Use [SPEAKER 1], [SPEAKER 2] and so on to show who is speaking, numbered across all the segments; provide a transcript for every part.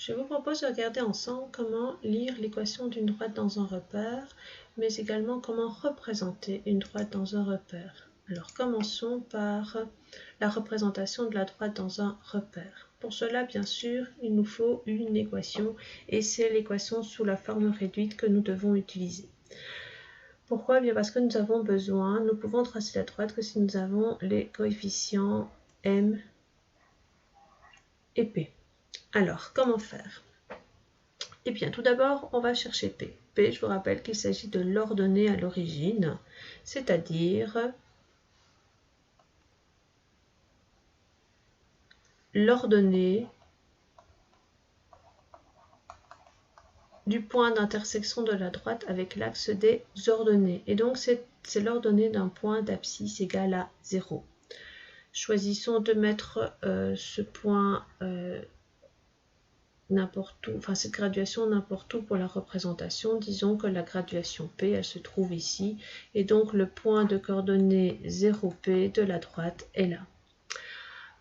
[SPEAKER 1] je vous propose de regarder ensemble comment lire l'équation d'une droite dans un repère, mais également comment représenter une droite dans un repère. Alors commençons par la représentation de la droite dans un repère. Pour cela, bien sûr, il nous faut une équation et c'est l'équation sous la forme réduite que nous devons utiliser. Pourquoi? Bien parce que nous pouvons tracer la droite que si nous avons les coefficients m et p. Alors, comment faire? Eh bien, tout d'abord, on va chercher P. P, je vous rappelle qu'il s'agit de l'ordonnée à l'origine, c'est-à-dire l'ordonnée du point d'intersection de la droite avec l'axe des ordonnées. Et donc, c'est l'ordonnée d'un point d'abscisse égale à 0. Choisissons de mettre ce point n'importe où, enfin cette graduation n'importe où pour la représentation. Disons que la graduation P, elle se trouve ici, et donc le point de coordonnées 0P de la droite est là.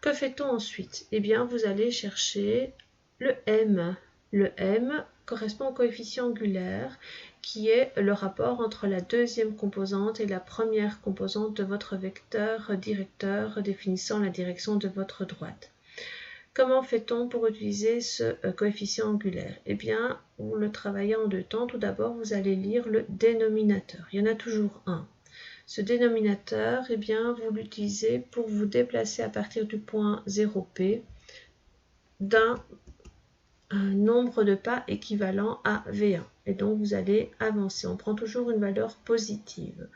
[SPEAKER 1] Que fait-on ensuite? Eh bien, vous allez chercher le M. Le M correspond au coefficient angulaire, qui est le rapport entre la deuxième composante et la première composante de votre vecteur directeur définissant la direction de votre droite. Comment fait-on pour utiliser ce coefficient angulaire? Eh bien, vous le travaillez en deux temps. Tout d'abord, vous allez lire le dénominateur. Il y en a toujours un. Ce dénominateur, eh bien, vous l'utilisez pour vous déplacer à partir du point 0P d'un nombre de pas équivalent à V1. Et donc, vous allez avancer. On prend toujours une valeur positive.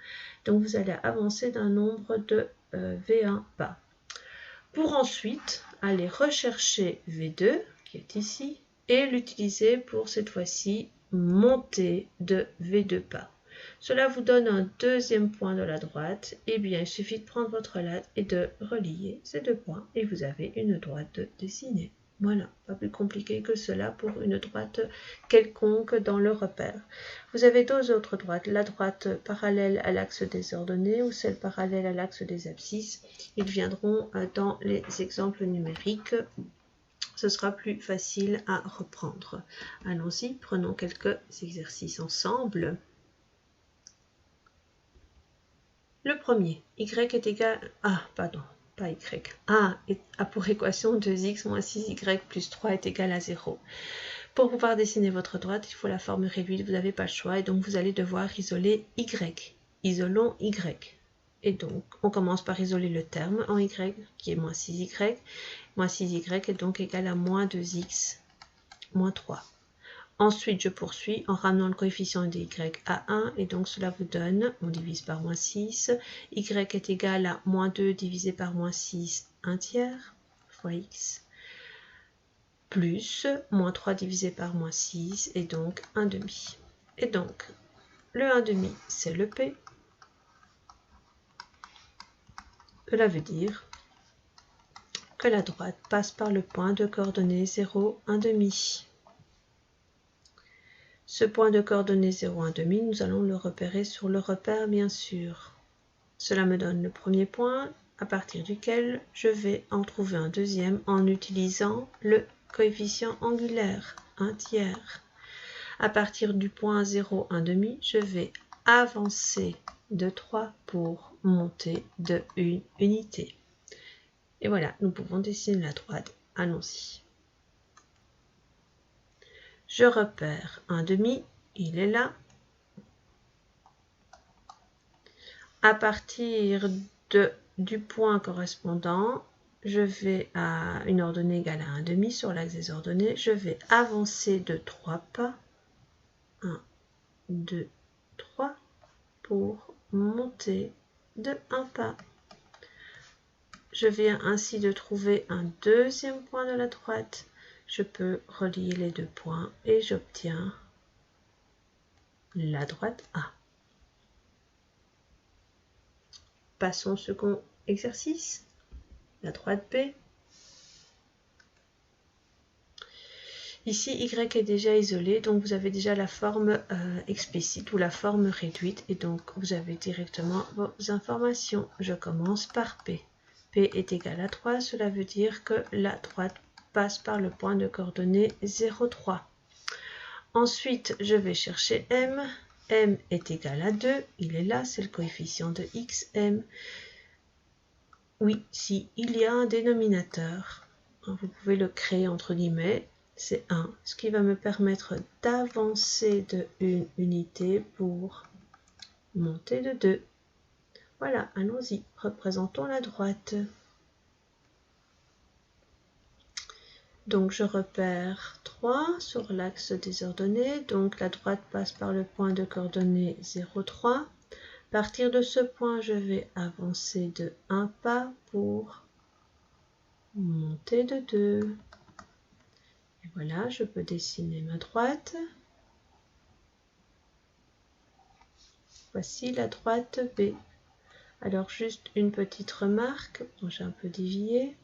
[SPEAKER 1] Donc, vous allez avancer d'un nombre de V1 pas. Pour ensuite aller rechercher V2, qui est ici, et l'utiliser pour cette fois-ci monter de V2 pas. Cela vous donne un deuxième point de la droite. Eh bien, il suffit de prendre votre latte et de relier ces deux points et vous avez une droite dessinée. Voilà, pas plus compliqué que cela pour une droite quelconque dans le repère. Vous avez deux autres droites, la droite parallèle à l'axe des ordonnées ou celle parallèle à l'axe des abscisses. Ils viendront dans les exemples numériques. Ce sera plus facile à reprendre. Allons-y, prenons quelques exercices ensemble. Le premier, y est égal à, pas y, a pour équation 2x moins 6y plus 3 est égal à 0. Pour pouvoir dessiner votre droite, il faut la forme réduite, vous n'avez pas le choix, et donc vous allez devoir isoler y. Isolons y. Et donc, on commence par isoler le terme en y, qui est moins 6y. Moins 6y est donc égal à moins 2x moins 3. Ensuite, je poursuis en ramenant le coefficient de y à 1, et donc cela vous donne, on divise par moins 6, y est égal à moins 2 divisé par moins 6, 1 tiers, fois x, plus moins 3 divisé par moins 6, et donc 1 demi. Et donc, le 1 demi, c'est le P. Cela veut dire que la droite passe par le point de coordonnées 0, 1 demi. Ce point de coordonnées 0, 1 demi, nous allons le repérer sur le repère, bien sûr. Cela me donne le premier point, à partir duquel je vais en trouver un deuxième en utilisant le coefficient angulaire, 1 tiers. À partir du point 0, 1 demi, je vais avancer de 3 pour monter de 1 unité. Et voilà, nous pouvons dessiner la droite. Allons-y. Je repère 1 demi, il est là. À partir du point correspondant, je vais à une ordonnée égale à 1 demi sur l'axe des ordonnées. Je vais avancer de 3 pas. 1, 2, 3 pour monter de 1 pas. Je viens ainsi de trouver un deuxième point de la droite. Je peux relier les deux points et j'obtiens la droite A. Passons au second exercice, la droite B. Ici, Y est déjà isolé, donc vous avez déjà la forme explicite ou la forme réduite, et donc vous avez directement vos informations. Je commence par P. P est égal à 3, cela veut dire que la droite passe par le point de coordonnées 0,3. Ensuite, je vais chercher m. m est égal à 2. Il est là, c'est le coefficient de x, m. Oui, si il y a un dénominateur, vous pouvez le créer entre guillemets, c'est 1, ce qui va me permettre d'avancer de une unité pour monter de 2. Voilà, allons-y, représentons la droite. Donc je repère 3 sur l'axe des ordonnées, donc la droite passe par le point de coordonnées 0,3. À partir de ce point, je vais avancer de 1 pas pour monter de 2. Et voilà, je peux dessiner ma droite. Voici la droite B. Alors juste une petite remarque, bon, j'ai un peu dévié,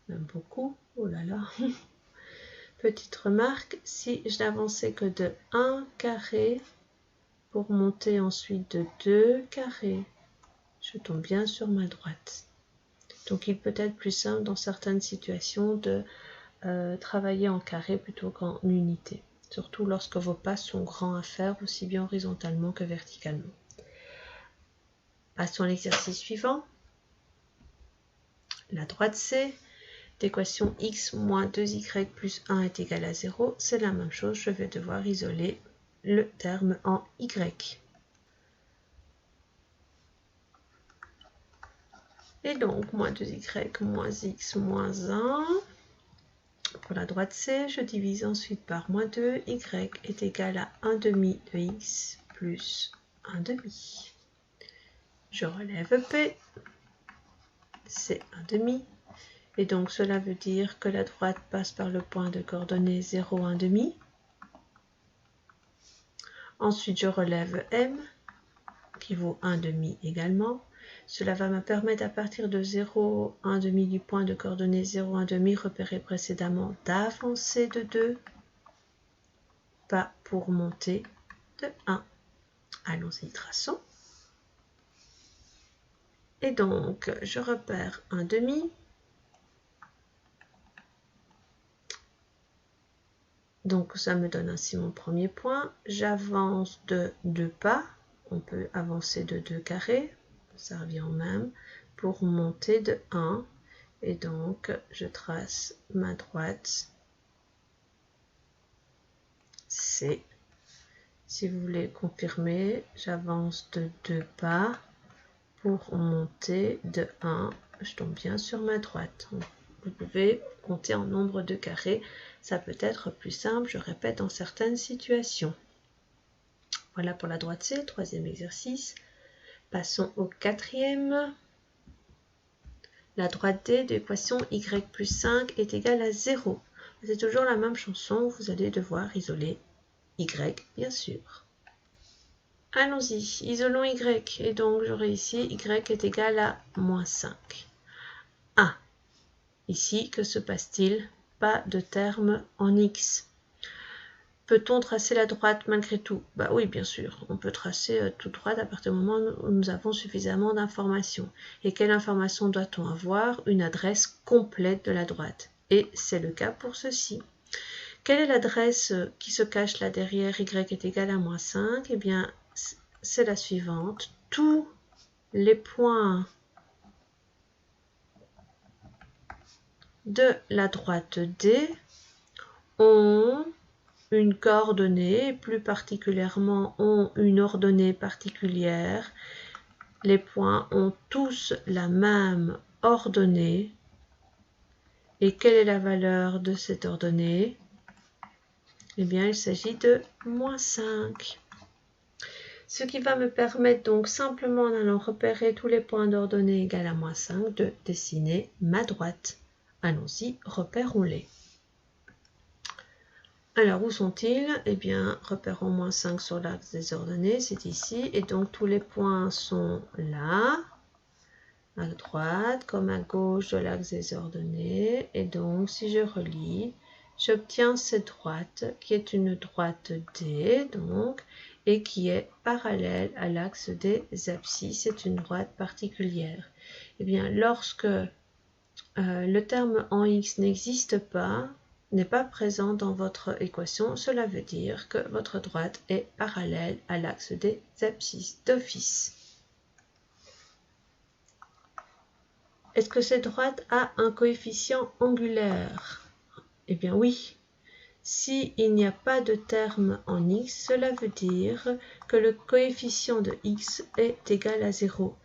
[SPEAKER 1] même beaucoup, oh là là. Petite remarque, si je n'avançais que de 1 carré pour monter ensuite de 2 carrés, je tombe bien sur ma droite. Donc il peut être plus simple dans certaines situations de travailler en carré plutôt qu'en unité, surtout lorsque vos pas sont grands à faire, aussi bien horizontalement que verticalement. Passons à l'exercice suivant. La droite C, l'équation x moins 2y plus 1 est égal à 0, c'est la même chose, je vais devoir isoler le terme en y. Et donc, moins 2y moins x moins 1. Pour la droite C, je divise ensuite par moins 2, y est égal à 1 demi de x plus 1 demi. Je relève P, c'est 1 demi. Et donc cela veut dire que la droite passe par le point de coordonnées 0, 1 demi. Ensuite, je relève M, qui vaut 1 demi également. Cela va me permettre à partir de 0, 1 demi du point de coordonnées 0, 1 demi repéré précédemment d'avancer de 2 pas pour monter de 1. Allons-y, traçons. Et donc, je repère 1 demi. Donc, ça me donne ainsi mon premier point. J'avance de 2 pas. On peut avancer de 2 carrés. Ça revient au même. Pour monter de 1. Et donc, je trace ma droite C. Si vous voulez confirmer, j'avance de 2 pas pour monter de 1. Je tombe bien sur ma droite. Vous pouvez compter en nombre de carrés. Ça peut être plus simple, je répète, dans certaines situations. Voilà pour la droite C, troisième exercice. Passons au quatrième. La droite D de l'équation y plus 5 est égale à 0. C'est toujours la même chanson, vous allez devoir isoler y, bien sûr. Allons-y, isolons y, et donc j'aurai ici y est égal à moins 5. Ah, ici, que se passe-t-il? Pas de terme en x. Peut-on tracer la droite malgré tout? Bah oui, bien sûr, on peut tracer toute droite à partir du moment où nous avons suffisamment d'informations. Et quelle information doit-on avoir? Une adresse complète de la droite. Et c'est le cas pour ceci. Quelle est l'adresse qui se cache là derrière y est égal à moins 5? Eh bien, c'est la suivante. Tous les points de la droite D ont une coordonnée, plus particulièrement ont une ordonnée particulière. Les points ont tous la même ordonnée. Et quelle est la valeur de cette ordonnée? Eh bien, il s'agit de moins 5. Ce qui va me permettre donc simplement en allant repérer tous les points d'ordonnée égale à moins 5 de dessiner ma droite. Allons-y, repérons-les. Alors, où sont-ils? Eh bien, repérons moins 5 sur l'axe des ordonnées, c'est ici. Et donc, tous les points sont là, à droite comme à gauche de l'axe des ordonnées. Et donc, si je relie, j'obtiens cette droite qui est une droite D, donc, et qui est parallèle à l'axe des abscisses. C'est une droite particulière. Eh bien, lorsque le terme en x n'existe pas, n'est pas présent dans votre équation, cela veut dire que votre droite est parallèle à l'axe des abscisses d'office. Est-ce que cette droite a un coefficient angulaire? Eh bien oui. S'il n'y a pas de terme en x, cela veut dire que le coefficient de x est égal à 0.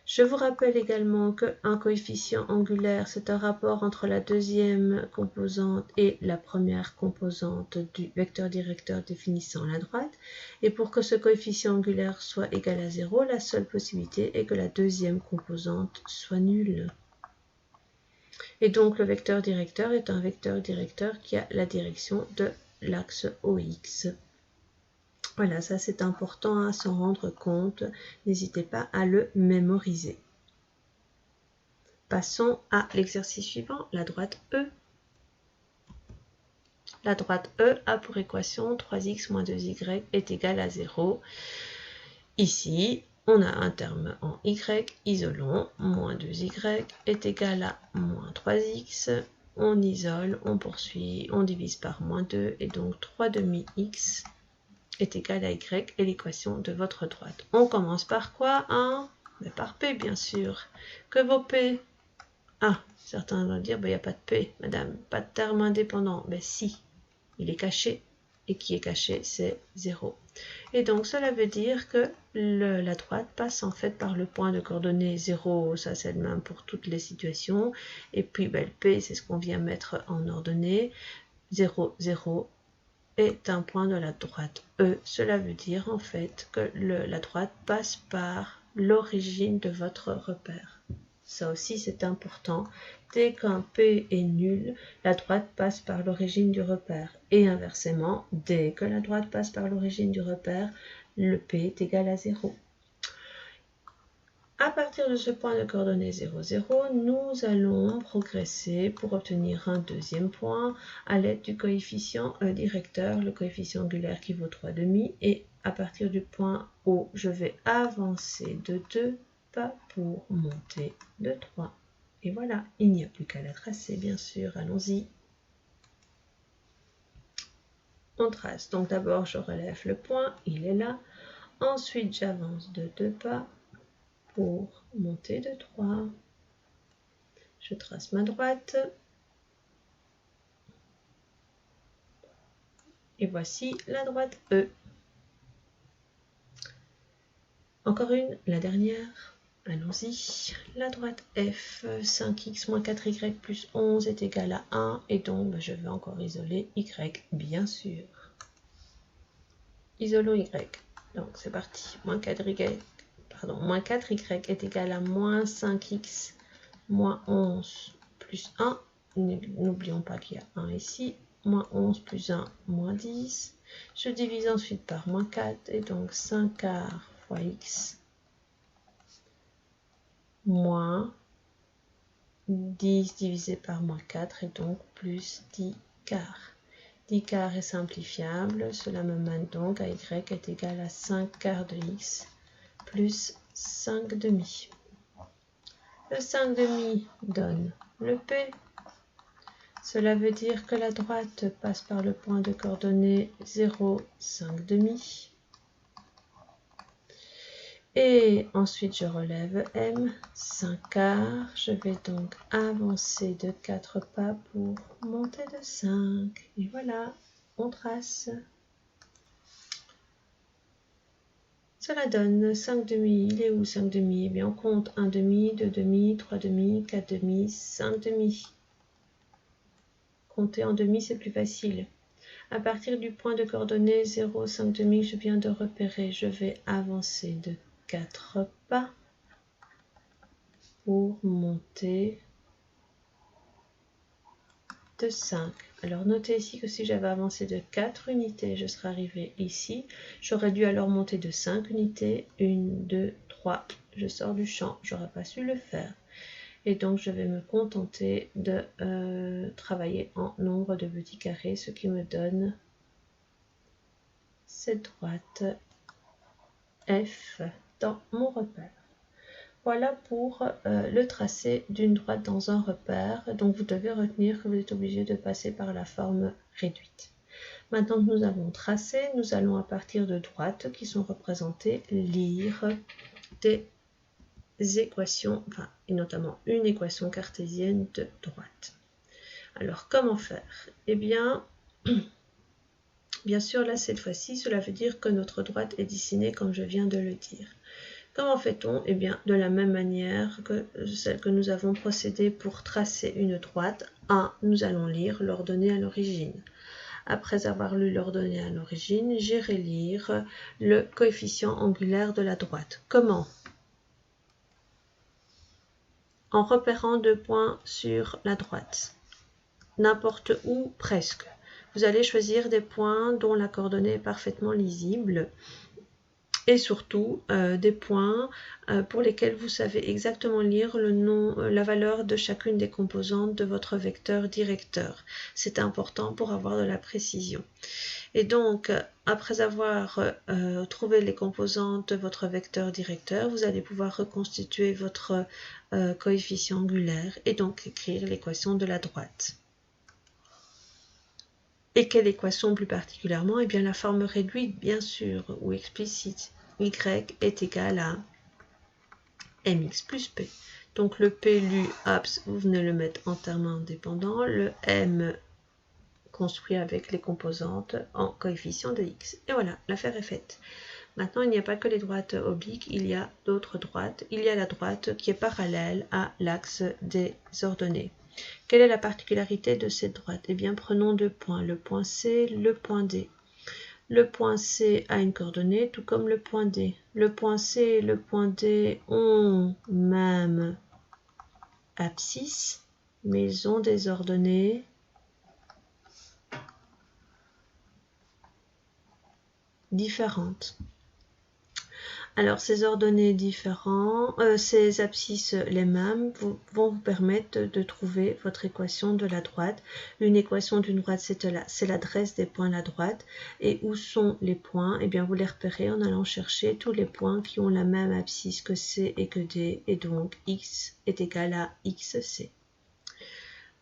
[SPEAKER 1] Je vous rappelle également qu'un coefficient angulaire, c'est un rapport entre la deuxième composante et la première composante du vecteur directeur définissant la droite. Et pour que ce coefficient angulaire soit égal à 0, la seule possibilité est que la deuxième composante soit nulle. Et donc le vecteur directeur est un vecteur directeur qui a la direction de l'axe OX. Voilà, ça c'est important à s'en rendre compte. N'hésitez pas à le mémoriser. Passons à l'exercice suivant, la droite E. La droite E a pour équation 3x moins 2y est égal à 0. Ici, on a un terme en y, isolons, moins 2y est égal à moins 3x. On isole, on poursuit, on divise par moins 2 et donc 3 demi-x est égal à y et l'équation de votre droite. On commence par quoi? Mais par P bien sûr. Que vaut P? Ah, certains vont dire, il n'y a pas de P, madame, pas de terme indépendant. Ben si, il est caché. Et qui est caché, c'est 0. Et donc, cela veut dire que la droite passe en fait par le point de coordonnées 0, ça c'est le même pour toutes les situations. Et puis, ben, le P, c'est ce qu'on vient mettre en ordonnée. 0, 0 est un point de la droite E. Cela veut dire en fait que la droite passe par l'origine de votre repère. Ça aussi, c'est important. Dès qu'un P est nul, la droite passe par l'origine du repère. Et inversement, dès que la droite passe par l'origine du repère, le P est égal à 0. À partir de ce point de coordonnées 0, 0, nous allons progresser pour obtenir un deuxième point à l'aide du coefficient directeur, le coefficient angulaire qui vaut 3 demi. Et à partir du point O, je vais avancer de 2 pas pour monter de 3. Et voilà, il n'y a plus qu'à la tracer, bien sûr. Allons-y. On trace. Donc d'abord, je relève le point, il est là. Ensuite, j'avance de 2 pas pour monter de 3. Je trace ma droite. Et voici la droite E. Encore une, la dernière. Allons-y. La droite F, 5x moins 4y plus 11 est égal à 1. Et donc, je vais encore isoler y, bien sûr. Isolons y. Donc, c'est parti. Moins 4y est égal à moins 5x moins 11 plus 1. N'oublions pas qu'il y a 1 ici. Moins 11 plus 1, moins 10. Je divise ensuite par moins 4. Et donc, 5 quarts fois x moins 10 divisé par moins 4 et donc plus 10 quarts. 10 quarts est simplifiable, cela me mène donc à y est égal à 5 quarts de x plus 5 demi. Le 5 demi donne le P. Cela veut dire que la droite passe par le point de coordonnées 0, 5 demi. Et ensuite, je relève M, 5 quarts. Je vais donc avancer de 4 pas pour monter de 5. Et voilà, on trace. Cela donne 5 demi. Il est où 5 demi? Eh bien, on compte 1 demi, 2 demi, 3 demi, 4 demi, 5 demi. Compter en demi, c'est plus facile. À partir du point de coordonnées 0, 5 demi que je viens de repérer, je vais avancer de 4 pas pour monter de 5. Alors notez ici que si j'avais avancé de 4 unités, je serais arrivé ici. J'aurais dû alors monter de 5 unités. 1, 2, 3. Je sors du champ. J'aurais pas su le faire. Et donc je vais me contenter de travailler en nombre de petits carrés, ce qui me donne cette droite F dans mon repère. Voilà pour le tracé d'une droite dans un repère. Donc vous devez retenir que vous êtes obligé de passer par la forme réduite. Maintenant que nous avons tracé, nous allons à partir de droites qui sont représentées lire des équations, enfin, et notamment une équation cartésienne de droite. Alors comment faire? Eh bien, bien sûr là cette fois-ci, cela veut dire que notre droite est dessinée comme je viens de le dire. Comment fait-on? Eh bien, de la même manière que celle que nous avons procédé pour tracer une droite. 1. Nous allons lire l'ordonnée à l'origine. Après avoir lu l'ordonnée à l'origine, j'irai lire le coefficient angulaire de la droite. Comment? En repérant 2 points sur la droite. N'importe où, presque. Vous allez choisir des points dont la coordonnée est parfaitement lisible. Et surtout des points pour lesquels vous savez exactement lire le nom, la valeur de chacune des composantes de votre vecteur directeur. C'est important pour avoir de la précision. Et donc, après avoir trouvé les composantes de votre vecteur directeur, vous allez pouvoir reconstituer votre coefficient angulaire et donc écrire l'équation de la droite. Et quelle équation plus particulièrement? Eh bien la forme réduite, bien sûr, ou explicite. Y est égal à mx plus p. Donc le p, lu, abs, vous venez le mettre entièrement indépendant. Le m construit avec les composantes en coefficient de x. Et voilà, l'affaire est faite. Maintenant, il n'y a pas que les droites obliques, il y a d'autres droites. Il y a la droite qui est parallèle à l'axe des ordonnées. Quelle est la particularité de cette droite? Eh bien, prenons 2 points, le point C, le point D. Le point C a une coordonnée, tout comme le point D. Le point C et le point D ont même abscisse, mais ils ont des ordonnées différentes. Alors, ces ordonnées différentes, ces abscisses les mêmes, vont vous permettre de trouver votre équation de la droite. Une équation d'une droite, c'est l'adresse des points à la droite. Et où sont les points? Eh bien, vous les repérez en allant chercher tous les points qui ont la même abscisse que C et que D. Et donc, x est égal à xc.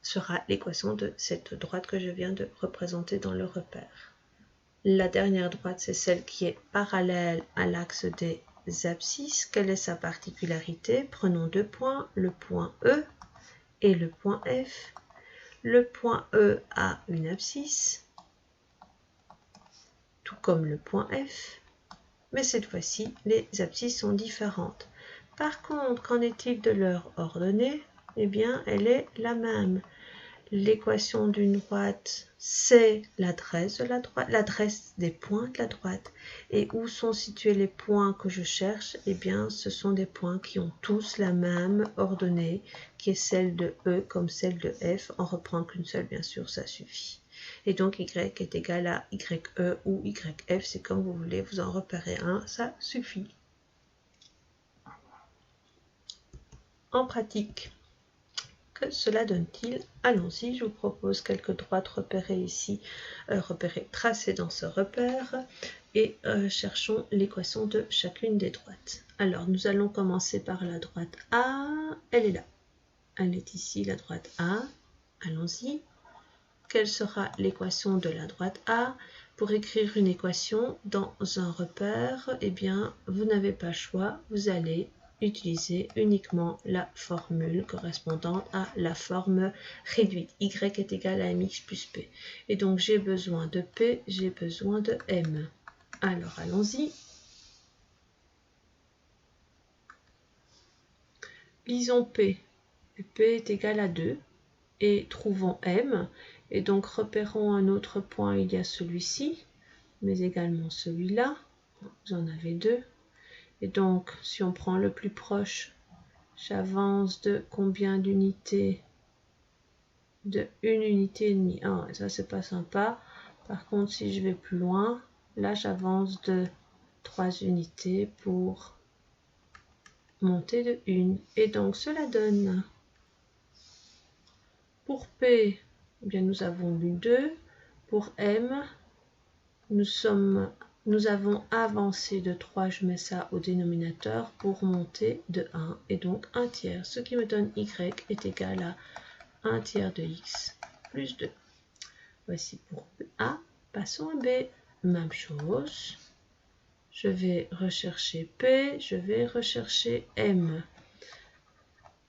[SPEAKER 1] Sera l'équation de cette droite que je viens de représenter dans le repère. La dernière droite, c'est celle qui est parallèle à l'axe des abscisses. Quelle est sa particularité? Prenons 2 points, le point E et le point F. Le point E a une abscisse, tout comme le point F, mais cette fois-ci, les abscisses sont différentes. Par contre, qu'en est-il de leur ordonnée? Eh bien, elle est la même. L'équation d'une droite, c'est l'adresse de la droite, l'adresse des points de la droite. Et où sont situés les points que je cherche? Eh bien, ce sont des points qui ont tous la même ordonnée, qui est celle de E comme celle de F. En reprend qu'une seule, bien sûr, ça suffit. Et donc, Y est égal à YE ou YF, c'est comme vous voulez, vous en repérez un, ça suffit. En pratique, que cela donne-t-il? Allons-y, je vous propose quelques droites repérées ici, tracées dans ce repère, et cherchons l'équation de chacune des droites. Alors, nous allons commencer par la droite A, elle est là. Elle est ici, la droite A. Allons-y. Quelle sera l'équation de la droite A? Pour écrire une équation dans un repère, eh bien, vous n'avez pas le choix, vous allez utiliser uniquement la formule correspondante à la forme réduite. Y est égal à mx plus p. Et donc, j'ai besoin de p, j'ai besoin de m. Alors, allons-y. Lisons p. P est égal à 2. Et trouvons m. Et donc, repérons un autre point, il y a celui-ci, mais également celui-là. Vous en avez 2. Et donc, si on prend le plus proche, j'avance de combien d'unités? De 1 unité et demie. Ah, ça, c'est pas sympa. Par contre, si je vais plus loin, là, j'avance de 3 unités pour monter de 1. Et donc, cela donne, pour P, eh bien, nous avons lu 2. Pour M, nous nous avons avancé de 3, je mets ça au dénominateur, pour monter de 1, et donc 1 tiers, ce qui me donne y est égal à 1 tiers de x plus 2. Voici pour A. Passons à B. Même chose. Je vais rechercher P, je vais rechercher M.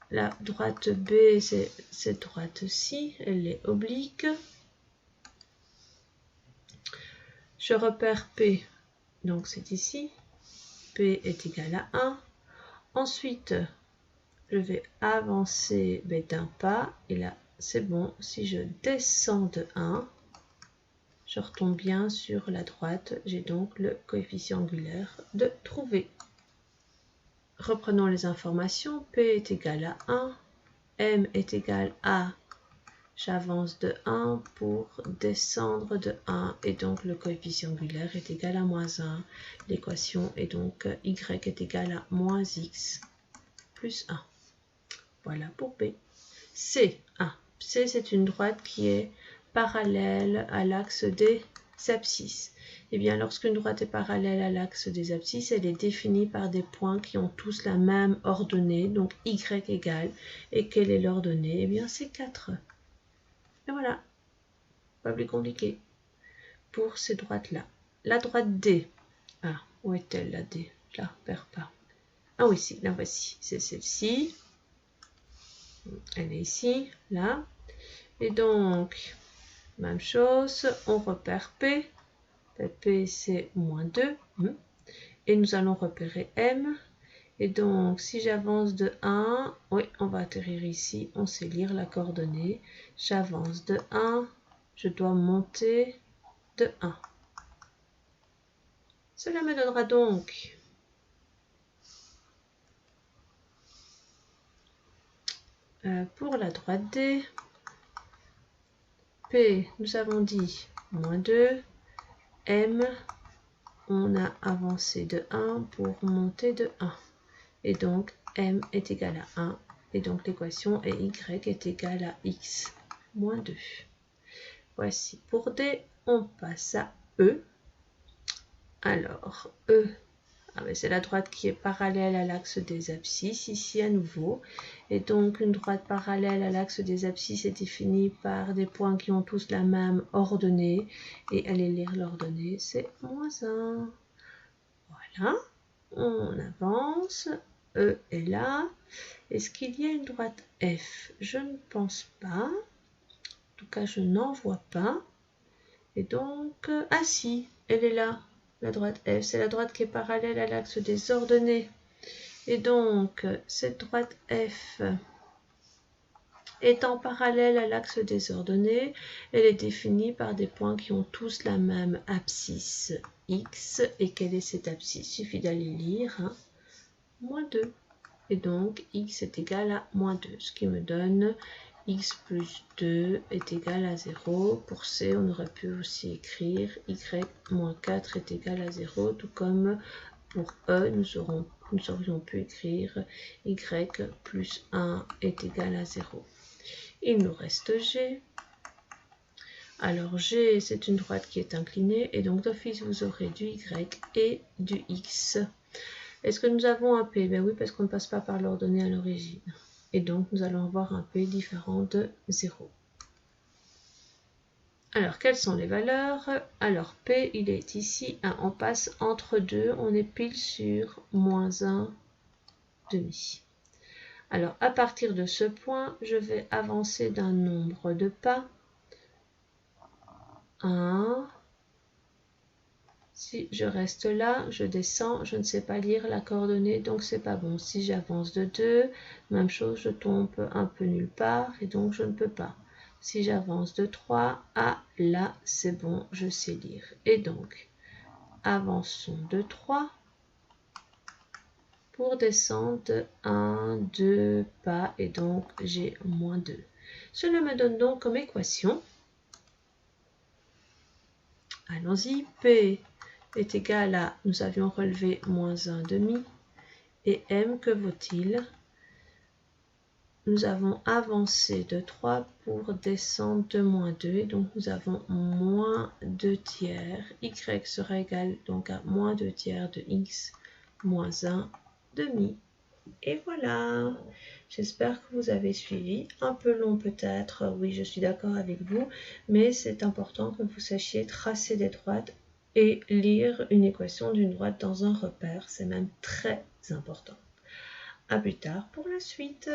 [SPEAKER 1] La droite B, c'est cette droite-ci, elle est oblique. Je repère P, donc c'est ici. P est égal à 1. Ensuite, je vais avancer d'un pas, et là, c'est bon. Si je descends de 1, je retombe bien sur la droite. J'ai donc le coefficient angulaire de trouver. Reprenons les informations. P est égal à 1. M est égal à, j'avance de 1 pour descendre de 1. Et donc le coefficient angulaire est égal à moins 1. L'équation est donc y est égal à moins x plus 1. Voilà pour B. C. C, c'est une droite qui est parallèle à l'axe des abscisses. Eh bien, lorsqu'une droite est parallèle à l'axe des abscisses, elle est définie par des points qui ont tous la même ordonnée, donc y égale. Et quelle est l'ordonnée? Eh bien, c'est 4. Et voilà, pas plus compliqué pour ces droites-là. La droite D. Où est-elle la D? Je la repère pas. Oui, si, la voici. C'est celle-ci. Elle est ici, là. Et donc, même chose, on repère P. P, c'est moins 2. Et nous allons repérer M. Et donc, si j'avance de 1, oui, on va atterrir ici. On sait lire la coordonnée. J'avance de 1. Je dois monter de 1. Cela me donnera donc pour la droite D, P, nous avons dit moins 2, M, on a avancé de 1 pour monter de 1. Et donc, M est égal à 1. Et donc, l'équation est Y est égal à X moins 2. Voici pour D, on passe à E. Alors, E, c'est la droite qui est parallèle à l'axe des abscisses, ici à nouveau. Et donc, une droite parallèle à l'axe des abscisses est définie par des points qui ont tous la même ordonnée. Et allez lire l'ordonnée, c'est moins 1. Voilà, on avance. E est là. Est-ce qu'il y a une droite F? Je ne pense pas. En tout cas, je n'en vois pas. Et donc, si, elle est là. La droite F, c'est la droite qui est parallèle à l'axe des ordonnées. Et donc, cette droite F étant parallèle à l'axe des ordonnées, elle est définie par des points qui ont tous la même abscisse X. Et quelle est cette abscisse? Il suffit d'aller lire. Moins 2. Et donc, X est égal à moins 2, ce qui me donne X plus 2 est égal à 0. Pour C, on aurait pu aussi écrire Y moins 4 est égal à 0, tout comme pour E, nous aurions pu écrire Y plus 1 est égal à 0. Il nous reste G. Alors G, c'est une droite qui est inclinée, et donc d'office, vous aurez du Y et du X. Est-ce que nous avons un P? Oui, parce qu'on ne passe pas par l'ordonnée à l'origine. Et donc, nous allons avoir un P différent de 0. Alors, quelles sont les valeurs? Alors, P, il est ici. On passe entre 2. On est pile sur moins 1 demi. Alors, à partir de ce point, je vais avancer d'un nombre de pas. 1. Si je reste là, je descends, je ne sais pas lire la coordonnée, donc c'est pas bon. Si j'avance de 2, même chose, je tombe un peu nulle part, et donc je ne peux pas. Si j'avance de 3, là, c'est bon, je sais lire. Et donc, avançons de 3 pour descendre de 1, 2 pas, et donc j'ai moins 2. Cela me donne donc comme équation, allons-y, P est égal à, nous avions relevé moins 1 demi, et M, que vaut-il? nous avons avancé de 3 pour descendre de moins 2. Et donc, nous avons moins 2 tiers. Y sera égal donc à moins 2 tiers de x moins 1 demi. Et voilà. J'espère que vous avez suivi. Un peu long peut-être, oui, je suis d'accord avec vous. Mais c'est important que vous sachiez tracer des droites et lire une équation d'une droite dans un repère. C'est même très important. À plus tard pour la suite.